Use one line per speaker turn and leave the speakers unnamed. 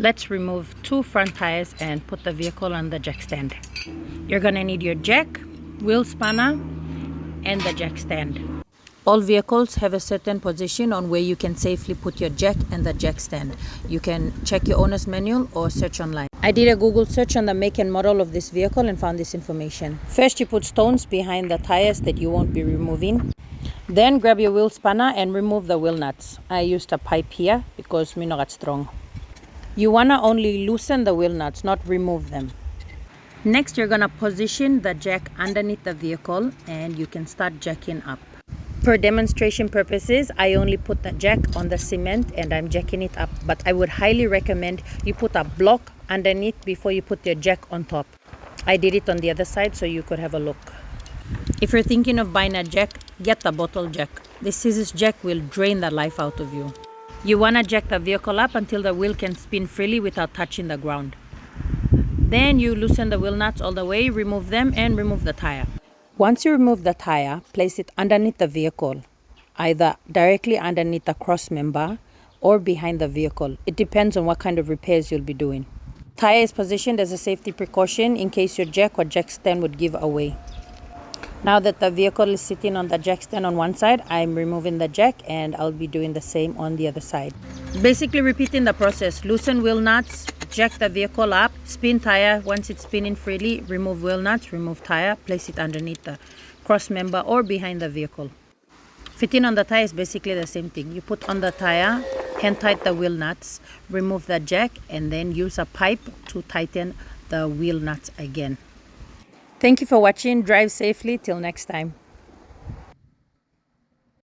Let's remove 2 front tires and put the vehicle on the jack stand. You're gonna need your jack, wheel spanner, and the jack stand. All vehicles have a certain position on where you can safely put your jack and the jack stand. You can check your owner's manual or search online. I did a Google search on the make and model of this vehicle and found this information. First, you put stones behind the tires that you won't be removing. Then grab your wheel spanner and remove the wheel nuts. I used a pipe here because I'm not strong. You wanna only loosen the wheel nuts, not remove them. Next, you're gonna position the jack underneath the vehicle and you can start jacking up. For demonstration purposes, I only put the jack on the cement and I'm jacking it up, but I would highly recommend you put a block underneath before you put your jack on top. I did it on the other side so you could have a look. If you're thinking of buying a jack, get the bottle jack. This scissors jack will drain the life out of you. You want to jack the vehicle up until the wheel can spin freely without touching the ground. Then you loosen the wheel nuts all the way, remove them and remove the tire. Once you remove the tire, place it underneath the vehicle, either directly underneath the cross member or behind the vehicle. It depends on what kind of repairs you'll be doing. Tire is positioned as a safety precaution in case your jack or jack stand would give away. Now that the vehicle is sitting on the jack stand on one side, I'm removing the jack and I'll be doing the same on the other side. Basically repeating the process: loosen wheel nuts, jack the vehicle up, spin tire. Once it's spinning freely, remove wheel nuts, remove tire, place it underneath the cross member or behind the vehicle. Fitting on the tire is basically the same thing. You put on the tire, hand tight the wheel nuts, remove the jack, and then use a pipe to tighten the wheel nuts again. Thank you for watching. Drive safely. Till next time.